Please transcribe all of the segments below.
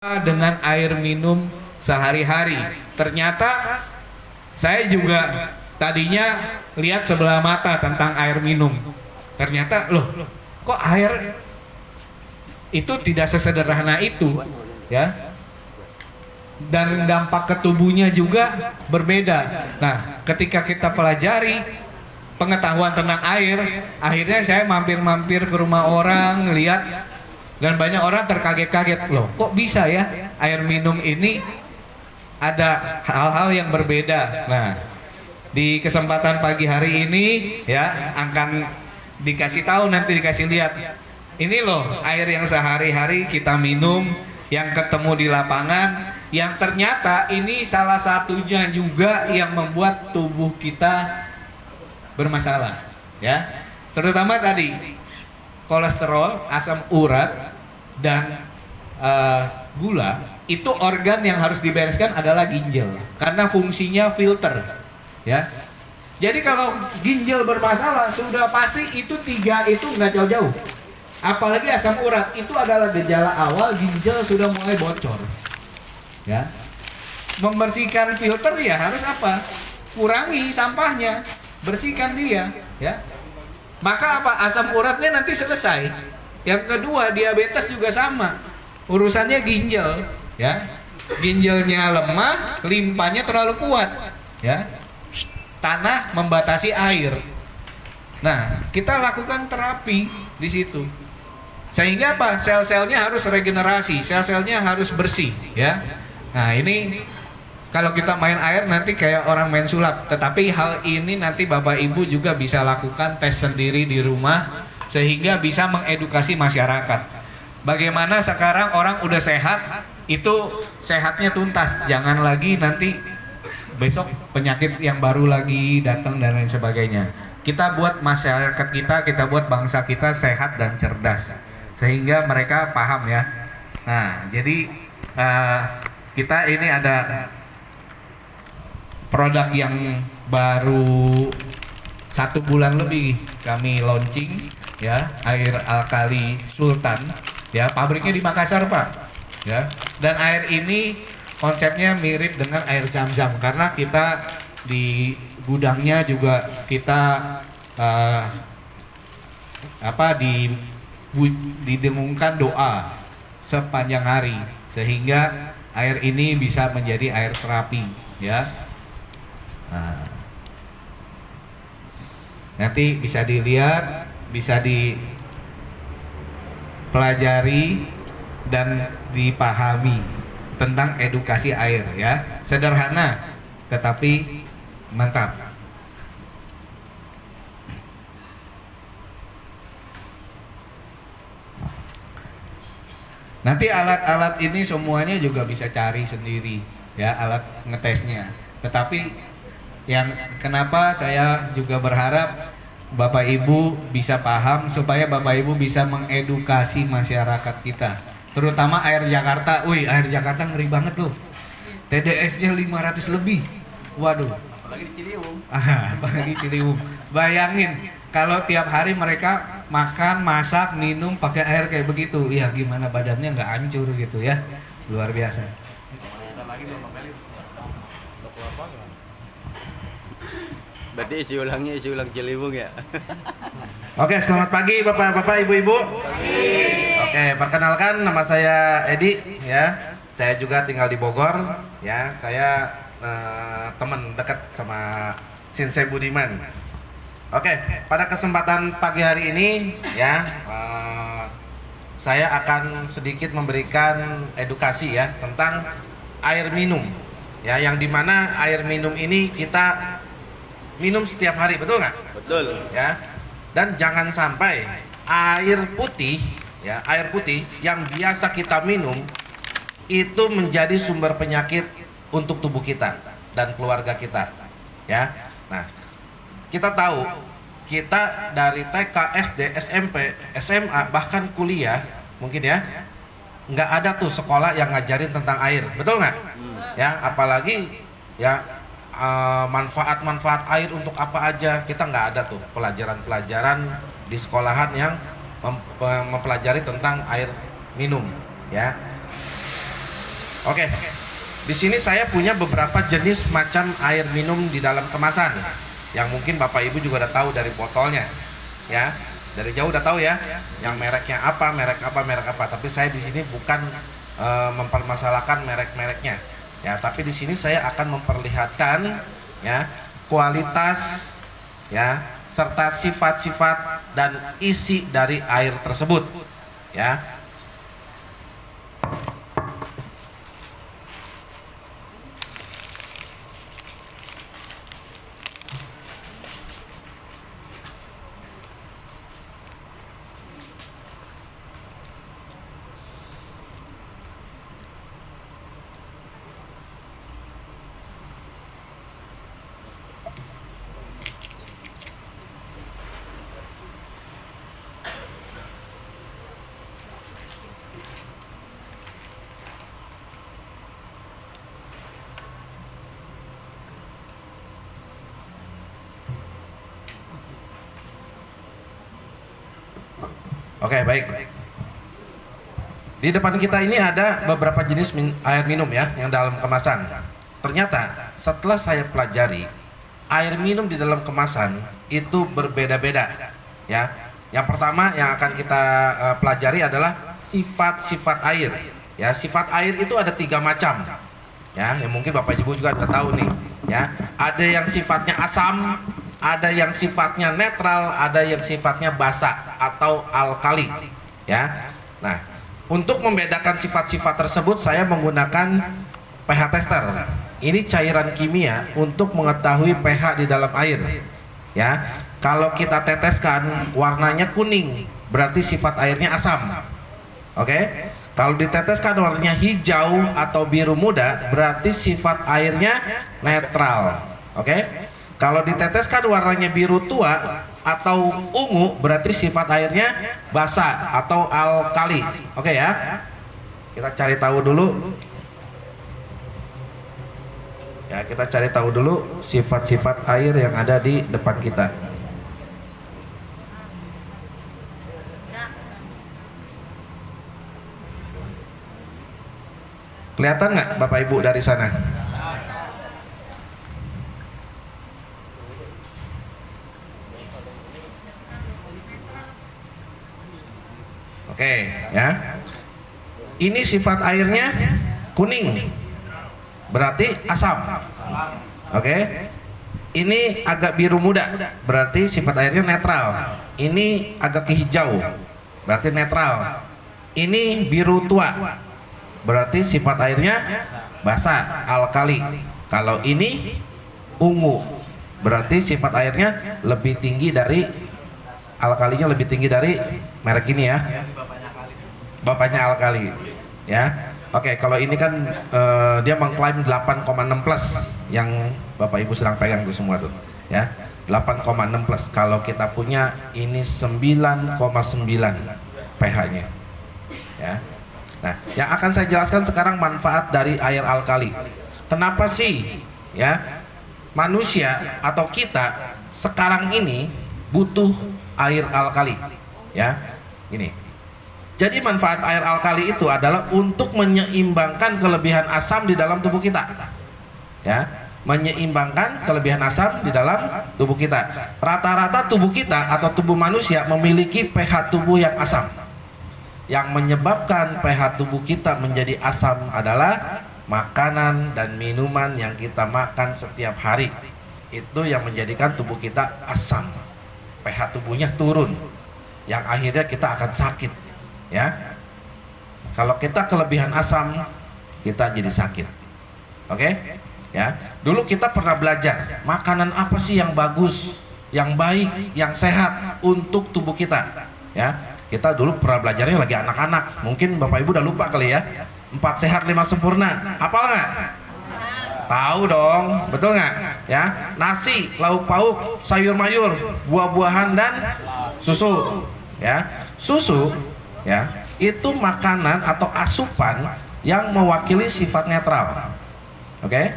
dengan air minum sehari-hari. Ternyata saya juga tadinya lihat sebelah mata tentang air minum. Ternyata loh, kok air itu tidak sesederhana itu, ya. Dan dampak ke tubuhnya juga berbeda. Nah, ketika kita pelajari pengetahuan tentang air, akhirnya saya mampir-mampir ke rumah orang, lihat. Dan banyak orang terkaget-kaget, loh kok bisa ya air minum ini ada hal-hal yang berbeda. Nah, di kesempatan pagi hari ini ya akan dikasih tahu, nanti dikasih lihat. Ini loh air yang sehari-hari kita minum, yang ketemu di lapangan, yang ternyata ini salah satunya juga yang membuat tubuh kita bermasalah, ya. Terutama tadi kolesterol, asam urat, dan gula. Itu organ yang harus dibereskan adalah ginjal, karena fungsinya filter, ya. Jadi kalau ginjal bermasalah, sudah pasti itu tiga itu nggak jauh-jauh. Apalagi asam urat, itu adalah gejala awal ginjal sudah mulai bocor, ya. Membersihkan filter ya harus apa? Kurangi sampahnya, bersihkan dia, ya. Maka apa? Asam uratnya nanti selesai. Yang kedua, diabetes juga sama. Urusannya ginjal, ya. Ginjalnya lemah, limpanya terlalu kuat, ya. Tanah membatasi air. Nah, kita lakukan terapi di situ. Sehingga apa? Sel-selnya harus regenerasi, sel-selnya harus bersih, ya. Nah, ini kalau kita main air nanti kayak orang main sulap. Tetapi hal ini nanti Bapak Ibu juga bisa lakukan tes sendiri di rumah, sehingga bisa mengedukasi masyarakat. Bagaimana sekarang orang udah sehat, itu sehatnya tuntas. Jangan lagi nanti besok penyakit yang baru lagi datang dan lain sebagainya. Kita buat masyarakat kita buat bangsa kita sehat dan cerdas, sehingga mereka paham, ya. Nah, jadi kita ini ada produk yang baru 1 bulan lebih kami launching, ya, air alkali Sultan, ya. Pabriknya di Makassar, Pak, ya. Dan air ini konsepnya mirip dengan air Zam-Zam, karena kita di gudangnya juga kita didengungkan doa sepanjang hari, sehingga air ini bisa menjadi air terapi, ya. Nah, nanti bisa dilihat, bisa dipelajari dan dipahami tentang edukasi air, ya. Sederhana tetapi mantap. Nanti alat-alat ini semuanya juga bisa cari sendiri, ya, alat ngetesnya. Tetapi yang kenapa saya juga berharap Bapak Ibu bisa paham, supaya Bapak Ibu bisa mengedukasi masyarakat kita, terutama air Jakarta. Wih, air Jakarta ngeri banget tuh, TDS-nya 500 lebih. Waduh, apalagi di Ciliwung. Apalagi Ciliwung. Bayangin kalau tiap hari mereka makan, masak, minum pakai air kayak begitu, ya gimana badannya nggak hancur gitu, ya. Luar biasa. Berarti isi ulang Ciliwung, ya. Oke, selamat pagi Bapak-bapak, Ibu-ibu. Oke, perkenalkan, nama saya Edi, ya. Saya juga tinggal di Bogor, ya. Saya teman dekat sama Shinsei Budiman. Oke, pada kesempatan pagi hari ini, ya, saya akan sedikit memberikan edukasi, ya, tentang air minum, ya, yang dimana air minum ini kita minum setiap hari, betul nggak? Betul. Ya. Dan jangan sampai air putih, ya, air putih yang biasa kita minum itu menjadi sumber penyakit untuk tubuh kita dan keluarga kita, ya. Nah, kita tahu, kita dari TK, SD, SMP, SMA, bahkan kuliah mungkin, ya, nggak ada tuh sekolah yang ngajarin tentang air, betul nggak? Ya, apalagi, ya, manfaat-manfaat air untuk apa aja, kita nggak ada tuh pelajaran-pelajaran di sekolahan yang mempelajari tentang air minum, ya. Oke. Di sini saya punya beberapa jenis macam air minum di dalam kemasan yang mungkin Bapak Ibu juga udah tahu dari botolnya. Ya. Dari jauh udah tahu ya, yang mereknya apa, merek apa, merek apa. Tapi saya di sini bukan mempermasalahkan merek-mereknya. Ya, tapi di sini saya akan memperlihatkan ya kualitas ya serta sifat-sifat dan isi dari air tersebut. Ya. Oke, baik. Di depan kita ini ada beberapa jenis air minum ya yang dalam kemasan. Ternyata setelah saya pelajari, air minum di dalam kemasan itu berbeda-beda ya. Yang pertama yang akan kita pelajari adalah sifat-sifat air. Ya, sifat air itu ada 3 macam. Ya, yang mungkin Bapak Ibu juga udah tahu nih ya. Ada yang sifatnya asam, ada yang sifatnya netral, ada yang sifatnya basa atau alkali ya. Nah, untuk membedakan sifat-sifat tersebut saya menggunakan pH tester. Ini cairan kimia untuk mengetahui pH di dalam air ya. Kalau kita teteskan warnanya kuning, berarti sifat airnya asam. Oke. Kalau diteteskan warnanya hijau atau biru muda, berarti sifat airnya netral. Oke. Kalau diteteskan warnanya biru tua atau ungu, berarti sifat airnya basa atau alkali. Oke ya. Kita cari tahu dulu. Ya, kita cari tahu dulu sifat-sifat air yang ada di depan kita. Kelihatan nggak Bapak Ibu dari sana? Oke, ya. Ini sifat airnya kuning, berarti asam. Oke. Ini agak biru muda, berarti sifat airnya netral. Ini agak ke hijau, berarti netral. Ini biru tua, berarti sifat airnya basa, alkali. Kalau ini ungu, berarti sifat airnya lebih tinggi dari alkalinya, lebih tinggi dari merek ini ya. Bapaknya alkali ya. Oke, kalau ini kan dia mengklaim 8,6 plus yang Bapak Ibu sedang pegang itu semua tuh ya. 8,6 plus. Kalau kita punya ini 9,9 pH-nya ya. Nah, yang akan saya jelaskan sekarang manfaat dari air alkali. Kenapa sih ya manusia atau kita sekarang ini butuh air alkali ya. Ini. Jadi manfaat air alkali itu adalah untuk menyeimbangkan kelebihan asam di dalam tubuh kita. Ya, menyeimbangkan kelebihan asam di dalam tubuh kita. Rata-rata tubuh kita atau tubuh manusia memiliki pH tubuh yang asam. Yang menyebabkan pH tubuh kita menjadi asam adalah makanan dan minuman yang kita makan setiap hari. Itu yang menjadikan tubuh kita asam. pH tubuhnya turun. Yang akhirnya kita akan sakit. Ya, kalau kita kelebihan asam, kita jadi sakit. Oke, ya. Dulu kita pernah belajar makanan apa sih yang bagus, yang baik, yang sehat untuk tubuh kita. Ya, kita dulu pernah belajarnya lagi anak-anak. Mungkin Bapak Ibu udah lupa kali ya. 4 sehat 5 sempurna. Hafal nggak? Tahu dong, betul nggak? Ya, nasi, lauk pauk, sayur mayur, buah-buahan dan susu. Ya, susu. Ya, itu makanan atau asupan yang mewakili sifat netral. Oke.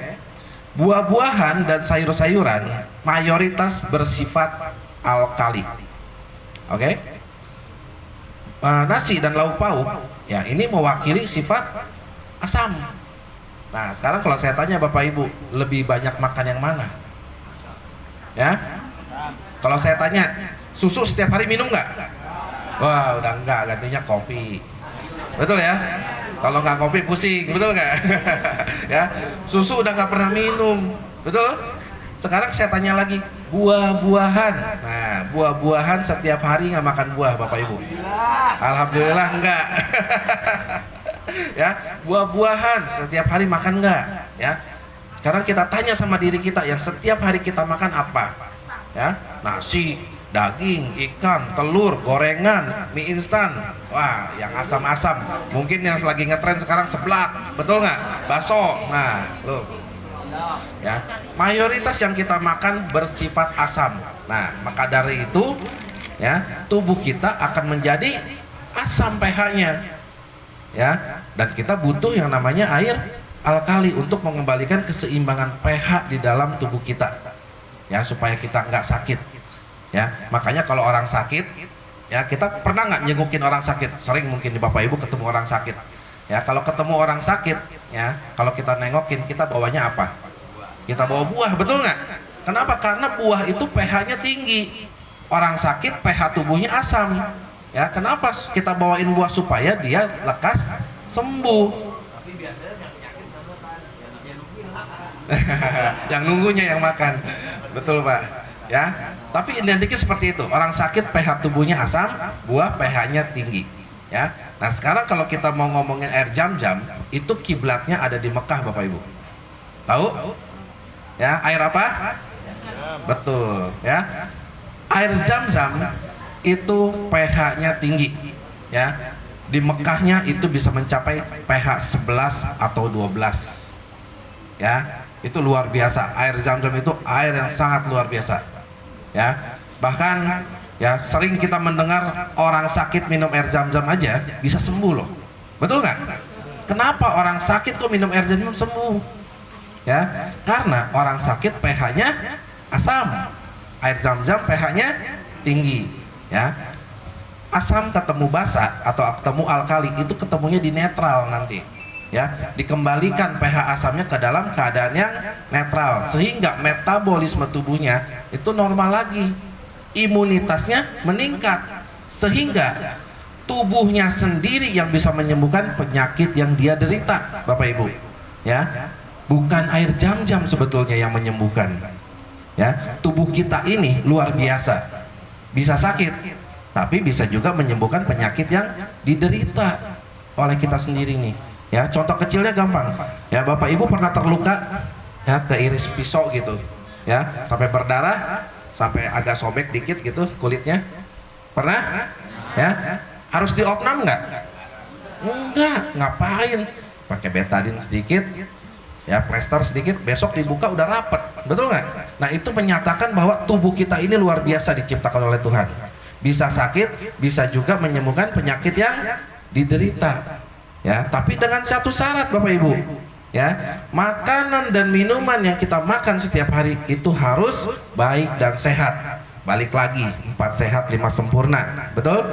Buah-buahan dan sayur-sayuran mayoritas bersifat alkali. Oke. Nasi dan lauk pauk ya ini mewakili sifat asam. Nah, sekarang kalau saya tanya Bapak Ibu, lebih banyak makan yang mana? Ya? Kalau saya tanya, susu setiap hari minum nggak? Wah, udah enggak, gantinya kopi. Betul ya? Kalau nggak kopi pusing, betul nggak? Ya, susu udah nggak pernah minum, betul? Sekarang saya tanya lagi, buah-buahan. Nah, buah-buahan setiap hari nggak makan buah, Bapak Ibu? Alhamdulillah enggak. Ya, buah-buahan setiap hari makan enggak? Ya. Sekarang kita tanya sama diri kita yang setiap hari kita makan apa? Ya, nasi, daging, ikan, telur, gorengan, mie instan. Wah, yang asam-asam. Mungkin yang lagi ngetren sekarang seblak, betul nggak? Bakso. Nah, loh. Ya, mayoritas yang kita makan bersifat asam. Nah, maka dari itu, ya, tubuh kita akan menjadi asam pH-nya. Ya, dan kita butuh yang namanya air alkali untuk mengembalikan keseimbangan pH di dalam tubuh kita. Ya, supaya kita nggak sakit. Ya, makanya kalau orang sakit, ya kita pernah nggak nyengukin orang sakit? Sering mungkin di Bapak Ibu ketemu orang sakit. Ya, kalau ketemu orang sakit, ya kalau kita nengokin, kita bawanya apa? Kita bawa buah, betul nggak? Kenapa? Karena buah itu pH-nya tinggi. Orang sakit pH tubuhnya asam. Ya, kenapa kita bawain buah supaya dia lekas sembuh? Yang nunggunya yang makan, betul Pak. Ya, tapi identiknya seperti itu. Orang sakit pH tubuhnya asam, buah pH-nya tinggi. Ya, nah sekarang kalau kita mau ngomongin air Zam-Zam, itu kiblatnya ada di Mekah, Bapak Ibu. Tahu? Ya, air apa? Betul. Ya, air Zam-Zam itu pH-nya tinggi. Ya, di Mekahnya itu bisa mencapai pH 11 atau 12. Ya, itu luar biasa. Air Zam-Zam itu air yang sangat luar biasa. Ya, bahkan ya sering kita mendengar orang sakit minum air Zam-Zam aja bisa sembuh loh. Betul nggak? Kenapa orang sakit kok minum air Zam-Zam sembuh? Ya, karena orang sakit pH-nya asam. Air Zam-Zam pH-nya tinggi. Ya, asam ketemu basa atau ketemu alkali itu ketemunya di netral nanti. Ya, dikembalikan pH asamnya ke dalam keadaan yang netral sehingga metabolisme tubuhnya itu normal lagi, imunitasnya meningkat sehingga tubuhnya sendiri yang bisa menyembuhkan penyakit yang dia derita, Bapak Ibu. Ya, bukan air Zam-Zam sebetulnya yang menyembuhkan. Ya, tubuh kita ini luar biasa, bisa sakit tapi bisa juga menyembuhkan penyakit yang diderita oleh kita sendiri nih. Ya, contoh kecilnya gampang. Ya, Bapak Ibu pernah terluka ya keiris pisau gitu. Ya, sampai berdarah, sampai agak sobek dikit gitu kulitnya. Pernah? Ya. Harus diopnam nggak? Enggak, ngapain? Pakai betadine sedikit, ya plester sedikit, besok dibuka udah rapet. Betul nggak? Nah, itu menyatakan bahwa tubuh kita ini luar biasa diciptakan oleh Tuhan. Bisa sakit, bisa juga menyembuhkan penyakit yang diderita. Ya, tapi dengan satu syarat Bapak Ibu. Ya, makanan dan minuman yang kita makan setiap hari itu harus baik dan sehat. Balik lagi, 4 sehat 5 sempurna. Betul?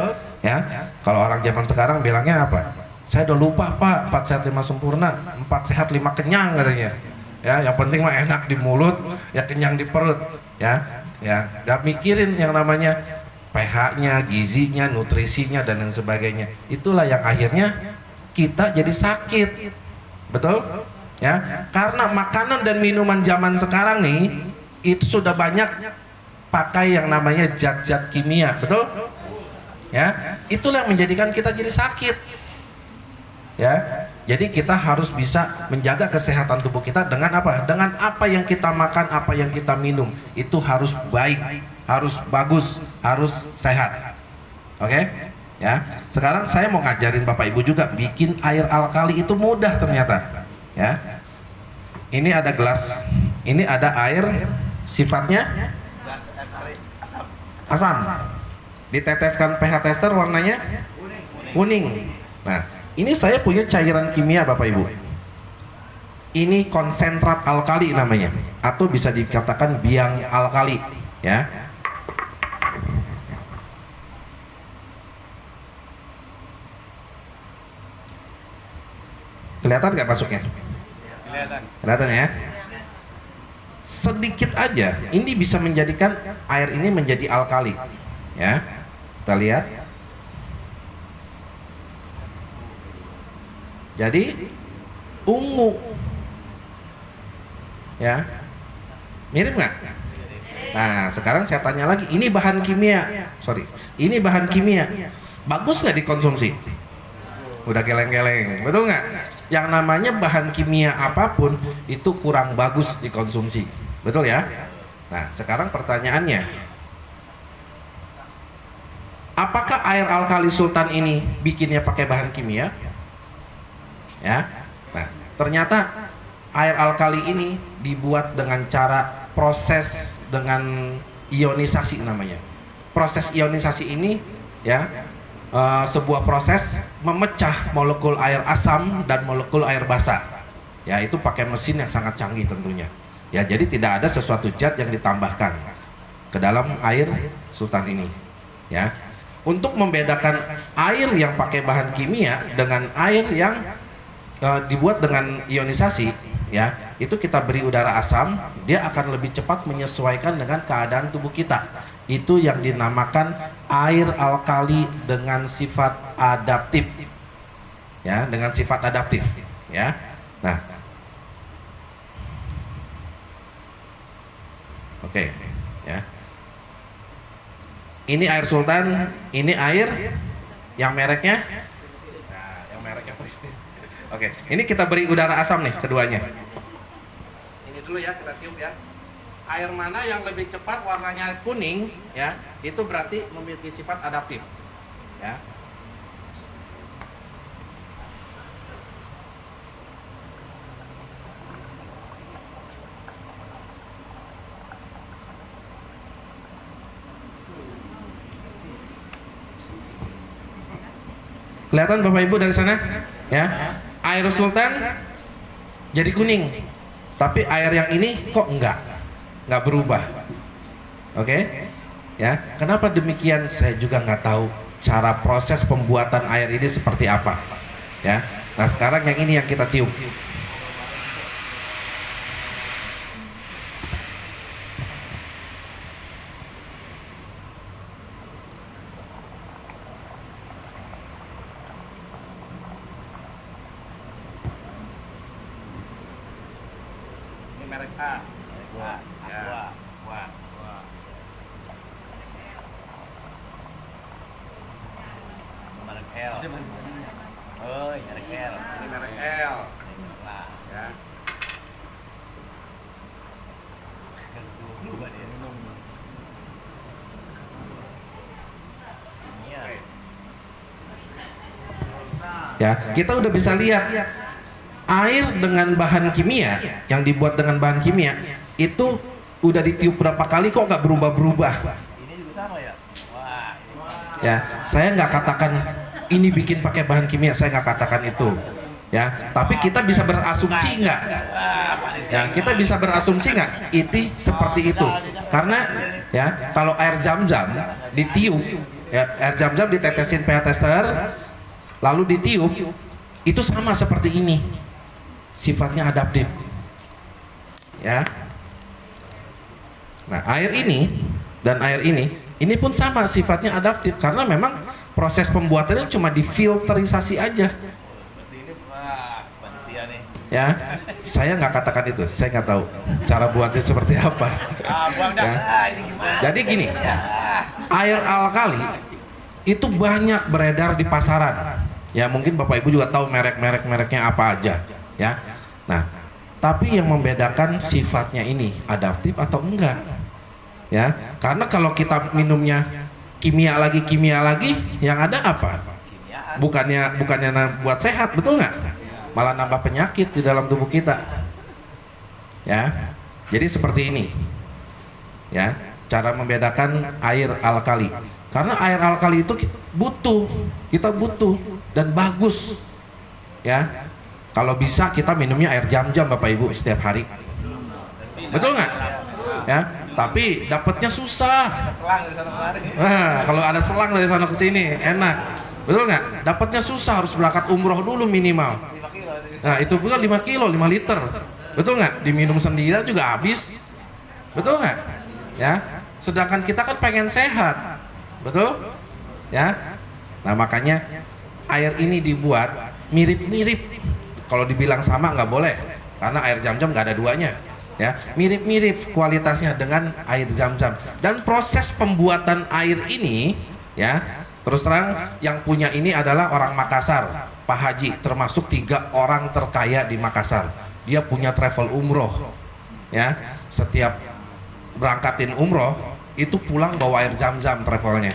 Ya. Kalau orang zaman sekarang bilangnya apa? Saya udah lupa Pak, 4 sehat 5 sempurna, 4 sehat 5 kenyang katanya. Ya, yang penting mah enak di mulut, ya kenyang di perut. Ya, ya, gak mikirin yang namanya pH-nya, gizinya, nutrisinya dan lain sebagainya. Itulah yang akhirnya kita jadi sakit. Betul? Ya, karena makanan dan minuman zaman sekarang nih itu sudah banyak pakai yang namanya zat-zat kimia. Betul? Ya, itulah yang menjadikan kita jadi sakit. Ya, jadi kita harus bisa menjaga kesehatan tubuh kita dengan apa? Dengan apa yang kita makan, apa yang kita minum. Itu harus baik, harus bagus, harus sehat. Oke? Ya, sekarang saya mau ngajarin Bapak Ibu juga bikin air alkali itu mudah ternyata. Ya, ini ada gelas, ini ada air sifatnya asam. Diteteskan pH tester warnanya kuning. Nah, ini saya punya cairan kimia Bapak Ibu. Ini konsentrat alkali namanya, atau bisa dikatakan biang alkali. Ya. Kelihatan nggak masuknya? Kelihatan ya? Sedikit aja, ini bisa menjadikan air ini menjadi alkali. Ya, kita lihat. Jadi ungu, ya, mirip nggak? Nah, sekarang saya tanya lagi, ini bahan kimia, ini bahan kimia, bagus nggak dikonsumsi? Udah geleng-geleng, betul nggak? Yang namanya bahan kimia apapun itu kurang bagus dikonsumsi, betul ya? Nah, sekarang pertanyaannya, apakah air alkali sultan ini bikinnya pakai bahan kimia? Ya, nah ternyata air alkali ini dibuat dengan cara proses dengan ionisasi namanya. Proses ionisasi ini ya sebuah proses memecah molekul air asam dan molekul air basa. Ya, itu pakai mesin yang sangat canggih tentunya. Ya, jadi tidak ada sesuatu zat yang ditambahkan ke dalam air sultan ini. Ya, untuk membedakan air yang pakai bahan kimia dengan air yang dibuat dengan ionisasi, ya, itu kita beri udara asam, dia akan lebih cepat menyesuaikan dengan keadaan tubuh kita. Itu yang dinamakan air alkali dengan sifat adaptif, ya, dengan sifat adaptif, ya. Nah, oke, ya. Ini air sultan, ini air yang mereknya, nah, yang mereknya Pristine. Oke, ini kita beri udara asam nih keduanya. Ini dulu ya, kita tiup ya. Air mana yang lebih cepat warnanya kuning, ya, itu berarti memiliki sifat adaptif, ya. Kelihatan Bapak Ibu dari sana, ya. Air sultan jadi kuning, tapi air yang ini kok enggak berubah. Oke, ya. Kenapa demikian? Saya juga nggak tahu cara proses pembuatan air ini seperti apa, ya. Nah, sekarang yang ini yang kita tiup. Merek A. Ya. Merek L. Oh, merek L. Ini merek L. Nah, Ya. dulu dia minum. Iya. Ya, kita udah bisa lihat air dengan bahan kimia yang dibuat dengan bahan kimia itu udah ditiup berapa kali kok nggak berubah-berubah. Ini juga sama ya? Wah. Ya, saya nggak katakan ini bikin pakai bahan kimia, saya nggak katakan itu. Ya, tapi kita bisa berasumsi nggak? Ya, kita bisa berasumsi nggak? Itu seperti itu. Karena ya, kalau air zam-zam ditiup, ya, air zam-zam ditetesin pH tester, lalu ditiup, itu sama seperti ini. Sifatnya adaptif, ya. Nah, air ini dan air ini pun sama sifatnya adaptif karena memang proses pembuatannya cuma difilterisasi aja. Berarti ini wah, panitia nih. Ya, saya nggak katakan itu, saya nggak tahu cara buatnya seperti apa. Buang dah. Ya. Ini gimana? Jadi gini, air alkali itu banyak beredar di pasaran. Ya, mungkin Bapak Ibu juga tahu mereknya apa aja, ya. Nah, tapi yang membedakan sifatnya ini adaptif atau enggak, ya. Karena kalau kita minumnya kimia lagi, yang ada apa? Bukannya buat sehat, betul nggak? Malah nambah penyakit di dalam tubuh kita, ya. Jadi seperti ini, ya, cara membedakan air alkali. Karena air alkali itu kita butuh dan bagus, ya. Kalau bisa kita minumnya air jam-jam Bapak Ibu setiap hari, betul nggak? Ya, tapi dapatnya susah. Selang dari sana kemari. Nah, kalau ada selang dari sana ke sini enak, betul nggak? Dapatnya susah, harus berangkat umroh dulu minimal. 5 kilo. Nah itu juga 5 kilo, 5 liter. Betul nggak? Diminum sendirian juga habis. Betul nggak? Ya. Sedangkan kita kan pengen sehat. Betul? Ya. Nah makanya air ini dibuat mirip-mirip. Kalau dibilang sama nggak boleh, karena air Zam-Zam nggak ada duanya. Ya, mirip-mirip kualitasnya dengan air Zam-Zam. Dan proses pembuatan air ini, ya, terus terang yang punya ini adalah orang Makassar, Pak Haji, termasuk 3 orang terkaya di Makassar. Dia punya travel umroh, ya, setiap berangkatin umroh itu pulang bawa air Zam-Zam travelnya,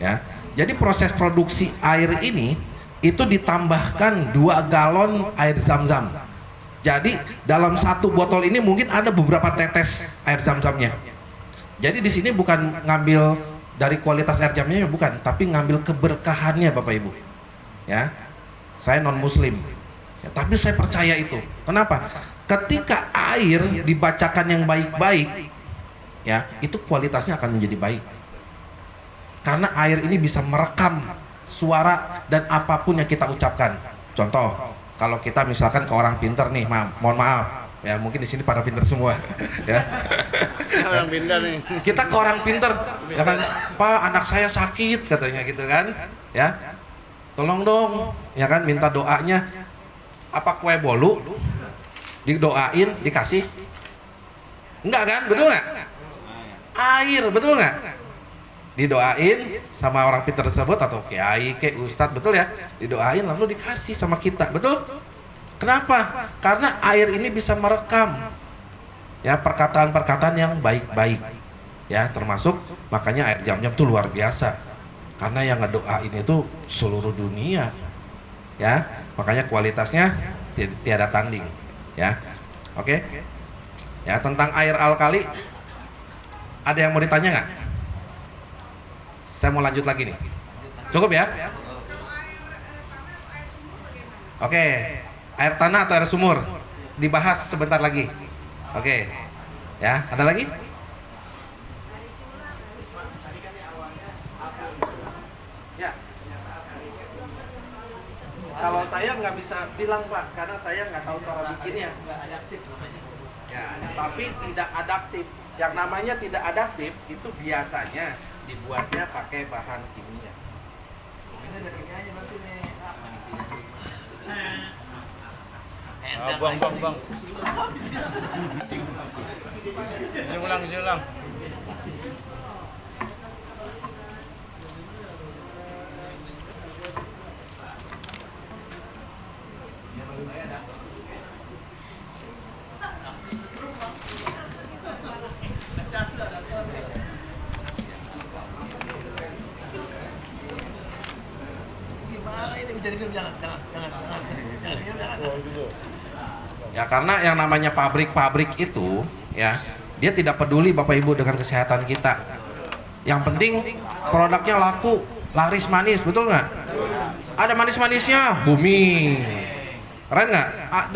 ya. Jadi proses produksi air ini itu ditambahkan 2 galon air Zam-Zam. Jadi dalam 1 botol ini mungkin ada beberapa tetes air Zam-Zamnya. Jadi di sini bukan ngambil dari kualitas air Zam-Zamnya, bukan, tapi ngambil keberkahannya Bapak Ibu. Ya, saya non Muslim, ya, tapi saya percaya itu. Kenapa? Ketika air dibacakan yang baik-baik, ya, itu kualitasnya akan menjadi baik. Karena air ini bisa merekam suara dan apapun yang kita ucapkan. Contoh, kalau kita misalkan ke orang pinter nih, mohon maaf, ya mungkin di sini pada pinter semua, ya. Orang pintar nih. Kita ke orang pinter, ya kan, Pak anak saya sakit katanya gitu kan, ya. Tolong dong, ya kan, minta doanya. Apa kue bolu? Didoain, dikasih? Enggak kan, betul nggak? Air, betul nggak? Didoain sama orang pintar tersebut atau kiai, ustadz, betul ya, didoain lalu dikasih sama kita, betul? Kenapa? Karena air ini bisa merekam, ya, perkataan-perkataan yang baik-baik, ya, termasuk makanya air Zam-Zam itu luar biasa, karena yang ngedoain itu seluruh dunia, ya, makanya kualitasnya tiada tanding, ya. Oke, ya, tentang air alkali ada yang mau ditanya nggak? Saya mau lanjut lagi nih. Cukup ya? Oke. Air tanah atau air sumur? Dibahas sebentar lagi. Oke. Ya, ada lagi? Ya. Kalau saya nggak bisa bilang Pak, karena saya nggak tahu cara bikinnya. Ya, tapi tidak adaptif. Yang namanya tidak adaptif itu biasanya dibuatnya pakai bahan kimia. Bang. Isi ulang. Ya karena yang namanya pabrik-pabrik itu, ya, dia tidak peduli Bapak Ibu dengan kesehatan kita. Yang penting produknya laku, laris manis, betul nggak? Ada manis-manisnya, bumi. Keren nggak?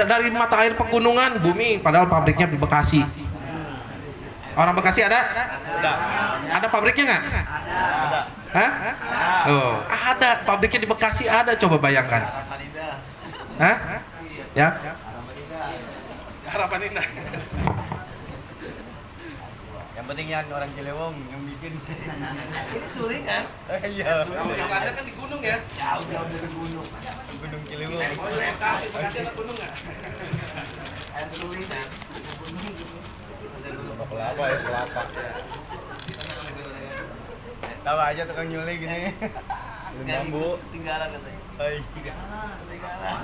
Dari mata air pegunungan, bumi. Padahal pabriknya di Bekasi. Orang Bekasi ada? Ada pabriknya nggak? Ada. Hah? Oh, ada pabriknya di Bekasi, ada, coba bayangkan. Hah? Ya? Harapan Indah. Yang penting yang orang Ciliwung yang bikin. Ini sulit kan? Iya. Yang ada kan di gunung ya? Jauh dari gunung. Gunung Ciliwung. Bekasi ada gunung nggak? Air sulit kan? Kelapa ya, kelapa. Tahu aja tukang nyuli gini. Bambu. Tinggalan katanya. Hai. Tinggalan.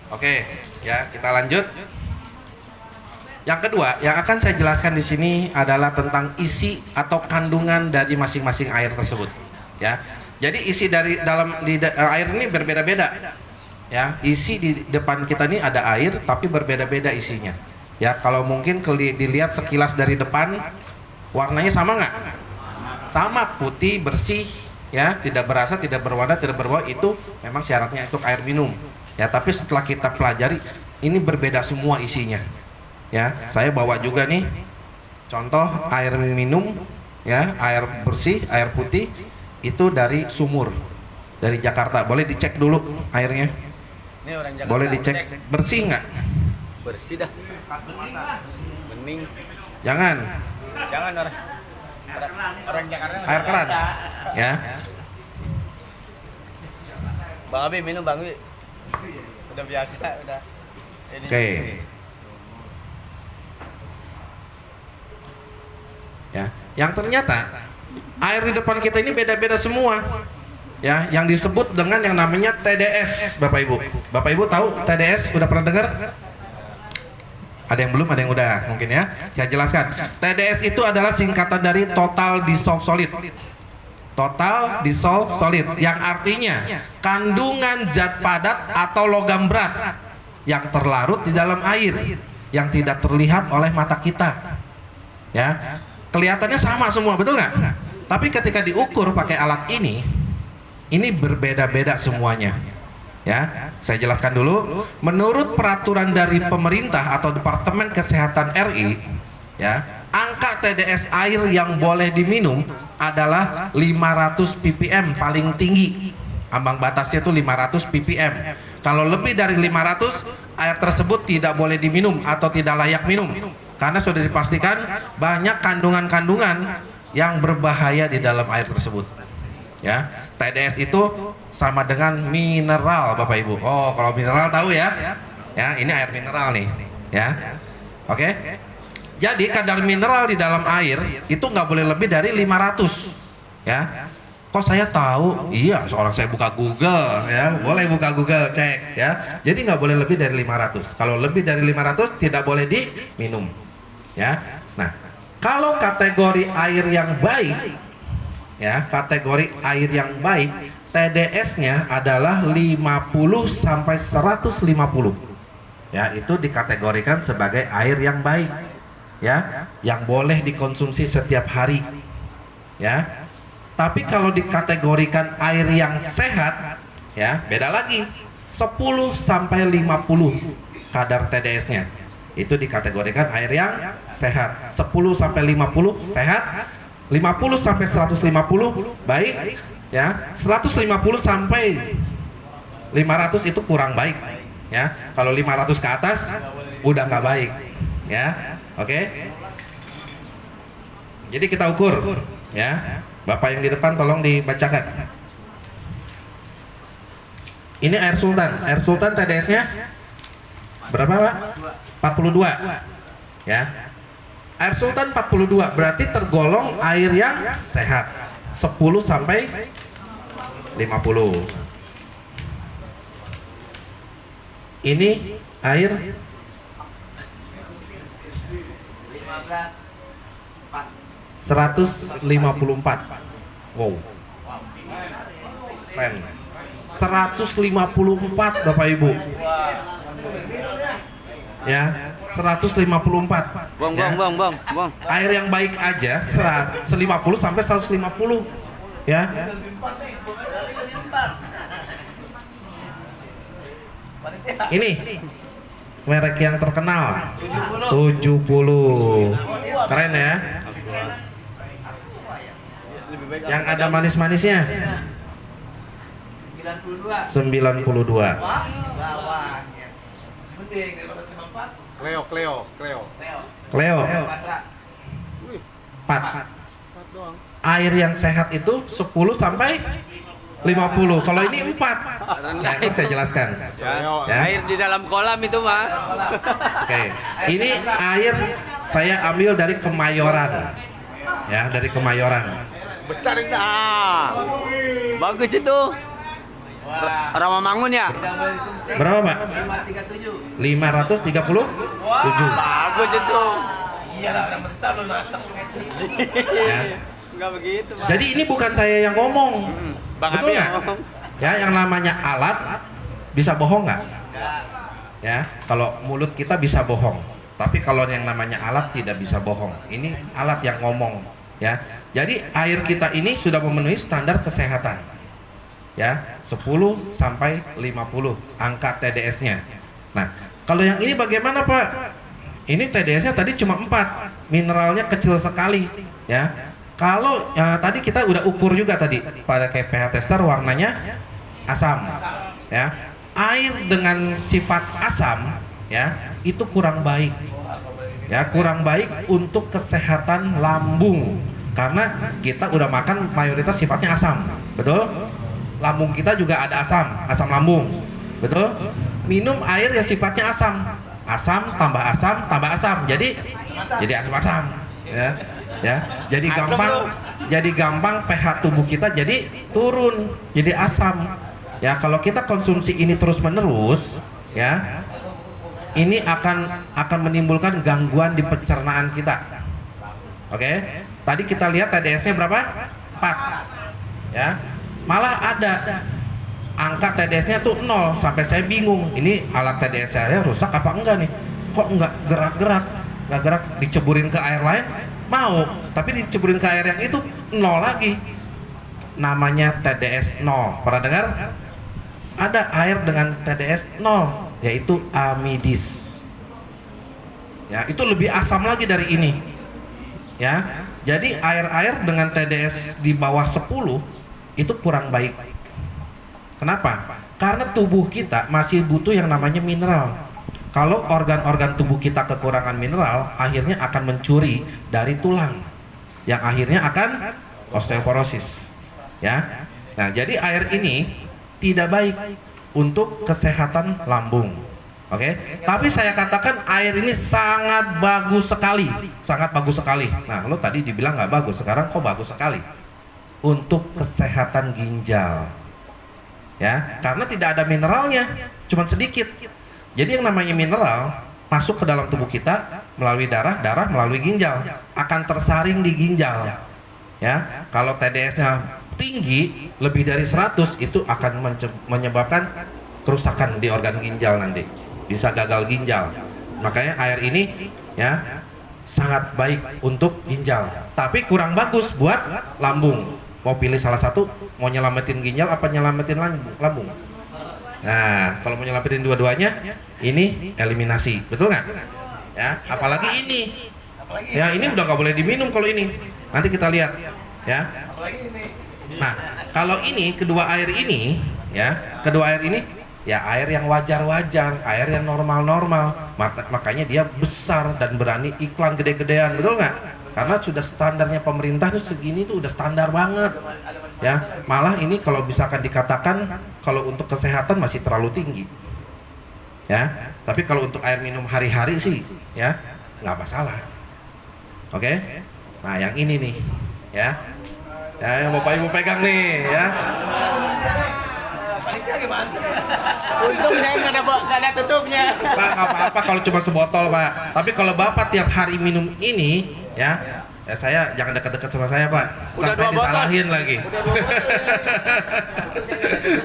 Oke, ya kita lanjut. Yang kedua, yang akan saya jelaskan di sini adalah tentang isi atau kandungan dari masing-masing air tersebut. Ya, jadi isi dari air ini berbeda-beda. Ya, isi di depan kita ini ada air, tapi berbeda-beda isinya. Ya, kalau mungkin dilihat sekilas dari depan, warnanya sama nggak? Sama, putih, bersih, ya, tidak berasa, tidak berwarna, tidak berbau. Itu memang syaratnya untuk air minum. Ya, tapi setelah kita pelajari, ini berbeda semua isinya. Ya, saya bawa juga nih contoh air minum, ya, air bersih, air putih itu dari sumur dari Jakarta. Boleh dicek dulu airnya, Ini orang Jakarta. boleh dicek bersih nggak? Bersih dah. Bening. Jangan Jangan orang Jakarta. air keran, ya. Bang Abi minum Bang Abi. Udah biasa udah. Ini. Oke. Ya, yang ternyata air di depan kita ini beda-beda semua. Ya, yang disebut dengan yang namanya TDS, Bapak Ibu. Bapak Ibu tahu TDS? Udah pernah dengar? Ada yang belum, ada yang udah mungkin ya. Saya jelaskan. TDS itu adalah singkatan dari Total Dissolved Solid. Total Dissolved Solid, yang artinya kandungan zat padat atau logam berat yang terlarut di dalam air yang tidak terlihat oleh mata kita. Ya, kelihatannya sama semua, betul nggak? Tapi ketika diukur pakai alat ini berbeda-beda semuanya. Ya, saya jelaskan dulu. Menurut peraturan dari pemerintah atau Departemen Kesehatan RI, ya, angka TDS air yang boleh diminum adalah 500 ppm paling tinggi. Ambang batasnya itu 500 ppm. Kalau lebih dari 500, air tersebut tidak boleh diminum atau tidak layak minum. Karena sudah dipastikan banyak kandungan-kandungan yang berbahaya di dalam air tersebut. Ya, TDS itu sama dengan mineral, Bapak Ibu. Oh, kalau mineral tahu ya? Ya, ini air mineral nih. Ya, oke. Jadi kadar mineral di dalam air itu nggak boleh lebih dari 500. Ya. Kok saya tahu? Iya, seorang saya buka Google, ya. Boleh buka Google, cek, ya. Jadi nggak boleh lebih dari 500. Kalau lebih dari 500 tidak boleh diminum. Ya. Nah, kalau kategori air yang baik, ya, kategori air yang baik, TDS-nya adalah 50 sampai 150. Ya, itu dikategorikan sebagai air yang baik. Ya, yang boleh dikonsumsi setiap hari. Ya. Tapi kalau dikategorikan air yang sehat, ya, beda lagi. 10 sampai 50 kadar TDS-nya. Itu dikategorikan air yang sehat. 10 sampai 50 sehat, 50 sampai 150 baik, ya. 150 sampai 500 itu kurang baik, ya. Kalau 500 ke atas udah nggak baik, ya. Oke. Jadi kita ukur, ya. Bapak yang di depan tolong dibacakan. Ini air sultan. Air sultan TDS-nya berapa, Pak? 42. Ya. Air sultan 42 berarti tergolong air yang sehat. 10 sampai 50. Ini air 15 154. Wow. Keren. 154 Bapak Ibu. Ya, 154. Bang, Ya. bang. Air yang baik aja 150 sampai 150. Ya. Ini merek yang terkenal 70. Keren ya. Yang ada manis-manisnya 92. 92. Bawah. Penting daripada 94. Cleo. Leo. Cleo Patra. 4. Air yang sehat itu 10 sampai 50. Kalau ini 4. Nah, ini saya jelaskan. Ya. Air di dalam kolam itu mah. Oke. Ini air saya ambil dari Kemayoran. Ya, dari Kemayoran. Besar ini. Bagus itu. Rawamangun ya? Tidak boleh dikonsumsi. Berapa, Pak? 537. 537. Bagus itu. Iyalah orang bentar lu matang sungai Ciliwung. Ya. Enggak begitu, Pak. Jadi ini bukan saya yang ngomong. Bang Betul Abi yang nggak? ngomong. Ya, yang namanya alat bisa bohong nggak? Enggak. Ya, kalau mulut kita bisa bohong, tapi kalau yang namanya alat tidak bisa bohong. Ini alat yang ngomong, ya. Jadi air kita ini sudah memenuhi standar kesehatan. Ya, 10 sampai 50 angka TDS-nya. Nah, kalau yang ini bagaimana, Pak? Ini TDS-nya tadi cuma 4, mineralnya kecil sekali, ya. Kalau tadi kita udah ukur juga tadi pada kayak pH tester warnanya asam, ya. Air dengan sifat asam, ya, itu kurang baik, ya, kurang baik untuk kesehatan lambung karena kita udah makan mayoritas sifatnya asam, betul? Lambung kita juga ada asam lambung, betul? Minum air yang sifatnya asam, tambah asam, jadi asam-asam, ya, ya. Jadi gampang pH tubuh kita jadi turun, jadi asam. Ya, kalau kita konsumsi ini terus-menerus, ya, ini akan menimbulkan gangguan di pencernaan kita. Oke? Tadi kita lihat TDS-nya berapa? 4. Ya. Malah ada angka TDS-nya tuh 0 sampai saya bingung. Ini alat TDS saya rusak apa enggak nih? Kok enggak gerak-gerak? Enggak gerak, diceburin ke air lain mau, tapi diceburin ke air yang itu 0 lagi. Namanya TDS 0. Pernah dengar? Ada air dengan TDS 0, yaitu amidis. Ya, itu lebih asam lagi dari ini. Ya. Jadi air-air dengan TDS di bawah 10 itu kurang baik. Kenapa? Karena tubuh kita masih butuh yang namanya mineral. Kalau organ-organ tubuh kita kekurangan mineral, akhirnya akan mencuri dari tulang, yang akhirnya akan osteoporosis. Ya. Nah, jadi air ini tidak baik untuk kesehatan lambung. Oke, tapi saya katakan air ini sangat bagus sekali, sangat bagus sekali. Nah, lo tadi dibilang nggak bagus, sekarang kok bagus sekali untuk kesehatan ginjal. Ya, karena tidak ada mineralnya, cuma sedikit. Jadi yang namanya mineral masuk ke dalam tubuh kita melalui darah melalui ginjal, akan tersaring di ginjal. Ya, kalau TDS-nya tinggi lebih dari 100 itu akan menyebabkan kerusakan di organ ginjal, nanti bisa gagal ginjal. Makanya air ini, ya, sangat baik untuk ginjal, tapi kurang bagus buat lambung. Mau pilih salah satu, mau nyelamatin ginjal apa nyelamatin lambung? Nah, kalau mau nyelamatin dua-duanya, ini eliminasi, betul nggak? Ya, apalagi ini, ya, ini udah nggak boleh diminum kalau ini. Nanti kita lihat, ya. Nah, kalau ini kedua air ini, ya, ya air yang wajar-wajar, air yang normal-normal. Makanya dia besar dan berani iklan gede-gedean, betul nggak? Karena sudah standarnya pemerintah tuh segini tuh udah standar banget. Ya, malah ini kalau misalkan dikatakan kalau untuk kesehatan masih terlalu tinggi. Ya, tapi kalau untuk air minum hari-hari sih, ya, nggak masalah. Oke? Nah, yang ini nih, ya. Ya, yang Bapak Ibu pegang nih, ya. Untung saya nggak ada tutupnya. Pak, nggak apa-apa kalau cuma sebotol, Pak. Tapi kalau Bapak tiap hari minum ini, ya, ya saya jangan dekat-dekat sama saya, Pak. Ntar saya disalahin lagi.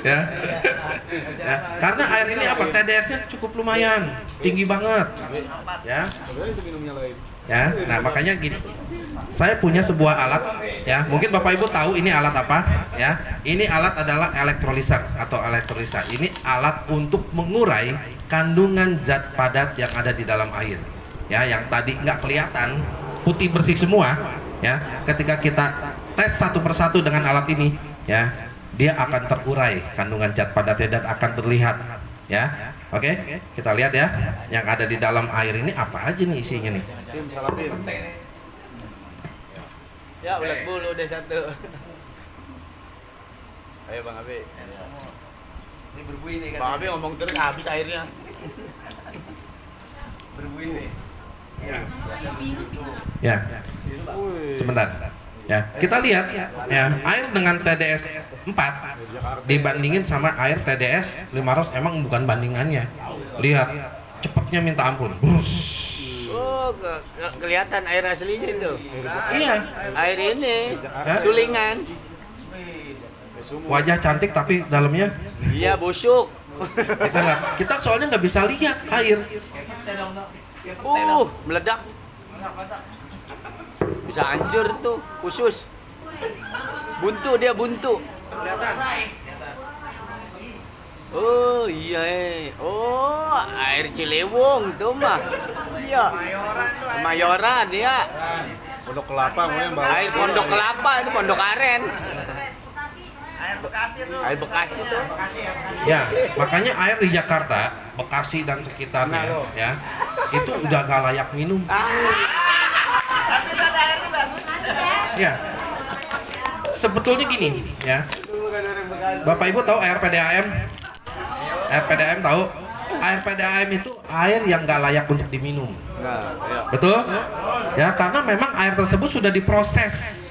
Ya. Ya, karena air ini apa? TDS-nya cukup lumayan, tinggi banget. Ya. Ya, nah makanya gini. Saya punya sebuah alat, ya. Mungkin Bapak Ibu tahu ini alat apa, ya. Ini alat adalah elektroliser atau elektrolisa. Ini alat untuk mengurai kandungan zat padat yang ada di dalam air. Ya, yang tadi nggak kelihatan, putih bersih semua, ya. Ketika kita tes satu persatu dengan alat ini, ya, dia akan terurai kandungan zat padatnya dan akan terlihat, ya. Oke, kita lihat ya, yang ada di dalam air ini apa aja nih isinya nih. Ya, ulat bulu deh satu. Ayo Bang Abi. Ini berbuih nih kan. Bang Abi ngomong terus habis airnya. Berbuih nih. Ya, sebentar. Ya, kita lihat ya, air dengan TDS 4 dibandingin sama air TDS 500 emang bukan bandingannya. Lihat, cepatnya minta ampun. Brus. Oh, kelihatan air aslinya itu. Iya, Air ini Hah? sulingan. wajah cantik tapi dalamnya Iya, busuk. kita soalnya nggak bisa lihat air. Meledak. Bisa hancur tuh, khusus. Buntu dia buntu. Oh iya Oh, air Ciliwung tuh mah. Iya. Kemayoran dia. Pondok Kelapa mungkin bau. Air Pondok Kelapa itu Pondok Aren. Air Bekasi tuh. Air Bekasi tuh. Ya, makanya air di Jakarta, Bekasi dan sekitarnya ya, itu udah gak layak minum. Ya. Sebetulnya gini ya. Bapak Ibu tahu air PDAM? Air PDAM tahu? Air PDAM itu air yang gak layak untuk diminum. Nah, iya. Betul? Ya, karena memang air tersebut sudah diproses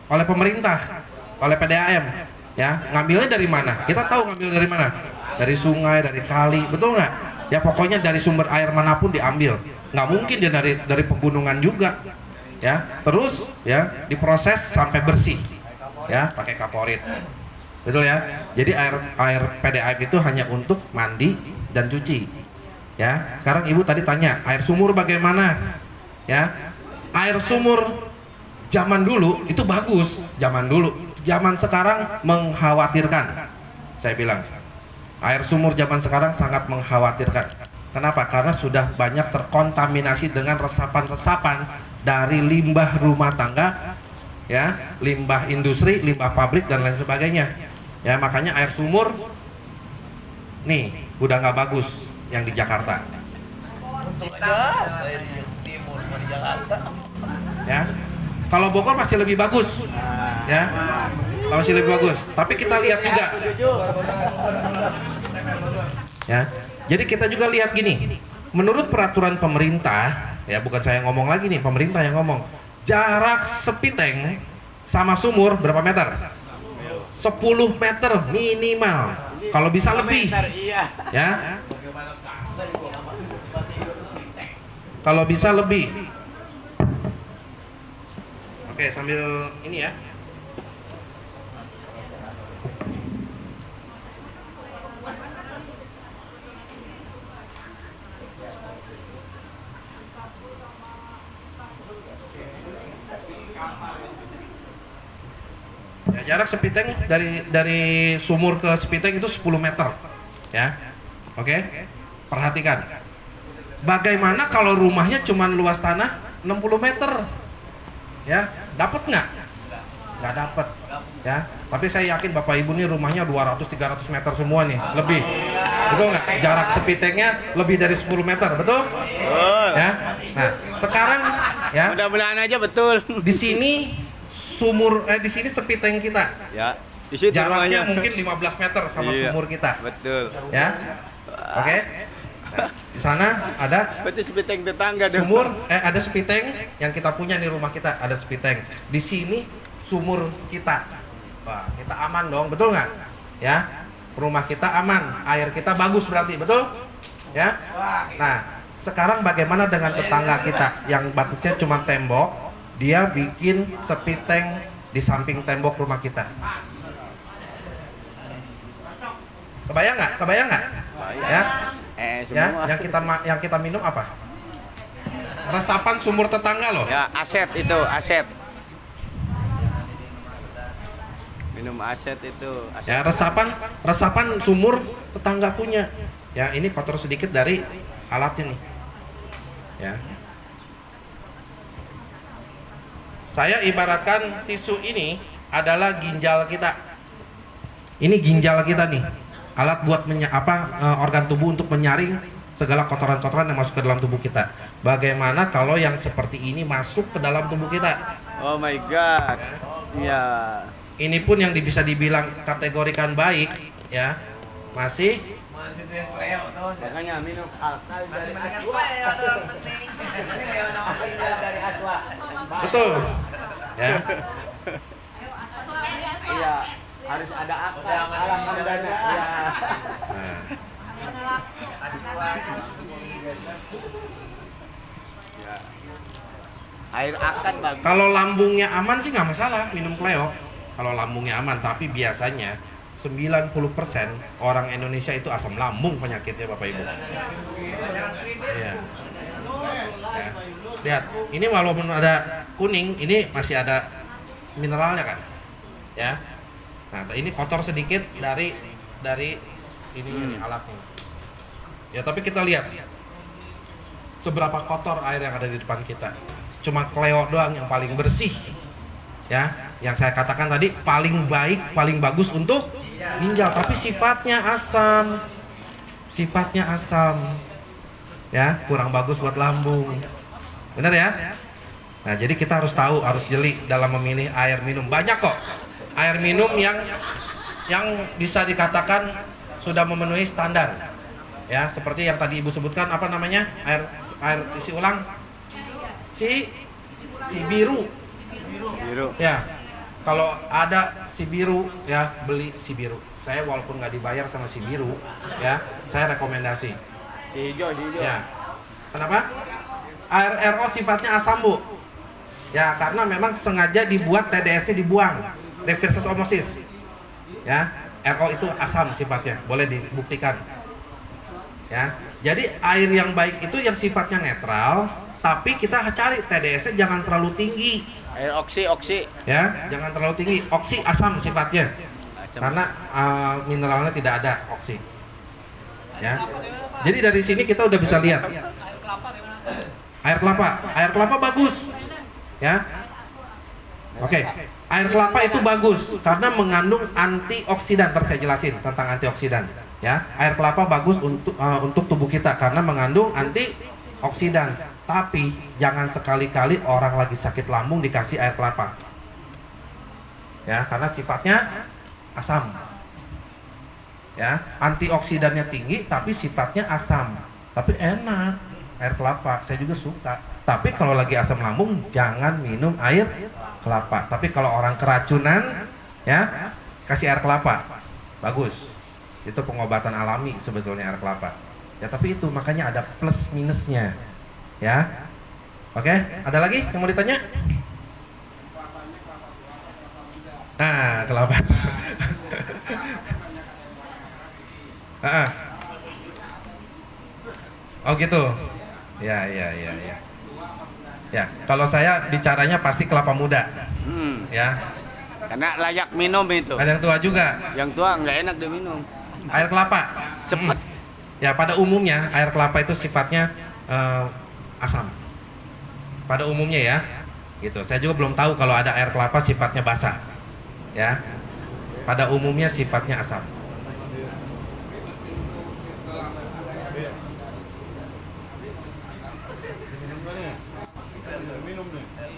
oleh pemerintah, oleh PDAM. Ya, ngambilnya dari mana? Kita tahu ngambil dari mana? Dari sungai, dari kali, betul nggak? Ya pokoknya dari sumber air manapun diambil. Nggak mungkin dia dari pegunungan juga. Ya, terus ya diproses sampai bersih. Ya, pakai kaporit. Betul ya? Jadi air PDAM itu hanya untuk mandi dan cuci. Ya, sekarang Ibu tadi tanya, air sumur bagaimana? Ya, air sumur zaman dulu itu bagus, zaman dulu. Zaman sekarang mengkhawatirkan. Saya bilang, air sumur zaman sekarang sangat mengkhawatirkan. Kenapa? Karena sudah banyak terkontaminasi dengan resapan-resapan dari limbah rumah tangga, ya, limbah industri, limbah pabrik dan lain sebagainya. Ya, makanya air sumur nih udah nggak bagus yang di Jakarta. Saya di timur, di Jakarta. Ya, kalau Bogor masih lebih bagus, ya, masih lebih bagus. Tapi kita lihat juga, ya. Jadi kita juga lihat gini, menurut peraturan pemerintah, ya bukan saya yang ngomong lagi nih, pemerintah yang ngomong, jarak sepiteng sama sumur berapa meter? 10 meter minimal, kalau bisa lebih, ya. Kalau bisa lebih. Oke, sambil ini ya. Ya, jarak sepiteng dari sumur ke sepiteng itu 10 meter. Ya. Oke. Perhatikan. Bagaimana kalau rumahnya cuma luas tanah 60 meter? Ya, dapat nggak? Nggak dapat. Ya, tapi saya yakin Bapak Ibu nih rumahnya 200-300 meter semua nih, lebih. Betul nggak? Jarak sepitengnya lebih dari 10 meter, betul? Ya. Nah, sekarang ya. Mudah-mudahan aja betul. Di sini di sini sepiteng kita. Ya. Di situ Jaraknya rumahnya. mungkin 15 meter sama Iya, sumur kita. Betul. Ya. Oke. Nah, di sana ada Betul sepiteng tetangga dong. sumur, ada sepiteng yang kita punya di rumah kita, ada sepiteng. Di sini sumur kita. Wah, kita aman dong, betul nggak? Ya, rumah kita aman, air kita bagus berarti, betul? Ya. Nah, sekarang bagaimana dengan tetangga kita yang batasnya cuma tembok, dia bikin sepiteng di samping tembok rumah kita. Kebayang nggak? Kebayang nggak? Ya. Semua. Ya, yang kita minum apa? Resapan sumur tetangga loh. Ya, aset itu, aset. Minum aset itu, aset. Ya, resapan sumur tetangga punya. Ya, ini kotor sedikit dari alatnya nih. Ya. Saya ibaratkan tisu ini adalah ginjal kita. Ini ginjal kita nih. Alat buat organ tubuh untuk menyaring segala kotoran-kotoran yang masuk ke dalam tubuh kita. Bagaimana kalau yang seperti ini masuk ke dalam tubuh kita? Oh my god. Iya. Ini pun yang bisa dibilang kategorikan baik, ya. Masih Makanya minum alkal dari aswa. Dari aswa. betul. Ya. Iya. Harus ada akal, alam dana. Iya. Nah. Ya. Air akan bagus. Kalau lambungnya aman sih nggak masalah minum kleo. Kalau lambungnya aman, tapi biasanya 90% orang Indonesia itu asam lambung penyakitnya Bapak Ibu. Iya. Ya. Lihat, ini walaupun ada kuning, ini masih ada mineralnya kan? Ya. Nah, ini kotor sedikit dari ininya nih alatnya. Ya, tapi kita lihat. seberapa kotor air yang ada di depan kita. Cuma Cleo doang yang paling bersih. Ya, yang saya katakan tadi paling baik, paling bagus untuk ginjal, tapi sifatnya asam. Sifatnya asam. Ya, kurang bagus buat lambung. Benar ya? Nah, jadi kita harus tahu, harus jeli dalam memilih air minum. Banyak kok air minum yang bisa dikatakan sudah memenuhi standar. Ya, seperti yang tadi Ibu sebutkan, apa namanya? Air isi ulang. Si biru. Biru. Ya. Kalau ada si biru ya, beli si biru. Saya walaupun nggak dibayar sama si biru, ya, saya rekomendasi. Si hijau. Ya. Kenapa? Air RO sifatnya asam, Bu. Ya, karena memang sengaja dibuat TDS-nya dibuang, reverse osmosis. Ya, RO itu asam sifatnya, boleh dibuktikan. Ya, jadi air yang baik itu yang sifatnya netral, tapi kita cari TDS-nya jangan terlalu tinggi. Air oksi. Ya, jangan terlalu tinggi. Oksi asam sifatnya, karena mineralnya tidak ada oksi. Ya, jadi dari sini kita udah bisa lihat. Air kelapa bagus. Ya, oke. Air kelapa itu bagus karena mengandung antioksidan. Ntar saya jelasin tentang antioksidan. Ya, air kelapa bagus untuk tubuh kita karena mengandung antioksidan. Tapi jangan sekali-kali orang lagi sakit lambung dikasih air kelapa. Ya, karena sifatnya asam. Ya, antioksidannya tinggi tapi sifatnya asam. Tapi enak air kelapa, saya juga suka. Tapi kalau lagi asam lambung jangan minum air kelapa. Tapi kalau orang keracunan, ya, kasih air kelapa. Bagus. Itu pengobatan alami sebetulnya air kelapa. Ya, tapi itu makanya ada plus minusnya. Ya. Oke, ada lagi yang mau ditanya? Nah, kelapa. Oh gitu. Ya. Ya, kalau saya bicaranya pasti kelapa muda. Ya. Karena layak minum itu. Ada yang tua juga. Yang tua nggak enak diminum. Air kelapa. Cepat. Ya, pada umumnya air kelapa itu sifatnya asam. Pada umumnya ya. Gitu. Saya juga belum tahu kalau ada air kelapa sifatnya basah. Ya. Pada umumnya sifatnya asam.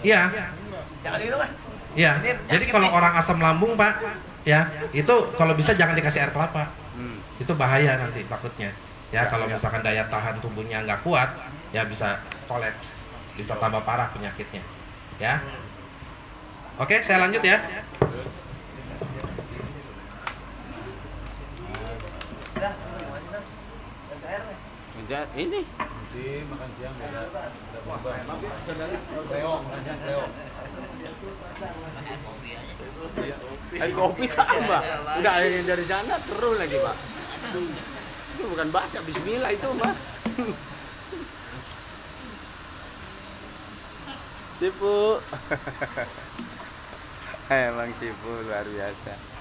Iya. Iya. Jadi kalau orang asam lambung, Pak, ya, itu kalau bisa jangan dikasih air kelapa. Itu bahaya nanti takutnya. Ya, kalau misalkan daya tahan tubuhnya nggak kuat, ya bisa kolaps, bisa tambah parah penyakitnya. Ya. Oke, saya lanjut ya. Ini. Makan siang udah Leo. Air kopi tambah. Udah airnya dari sana terus lagi, Pak. Itu bukan bahasa bismillah itu, Mbak. Sipu. Emang Sipu luar biasa.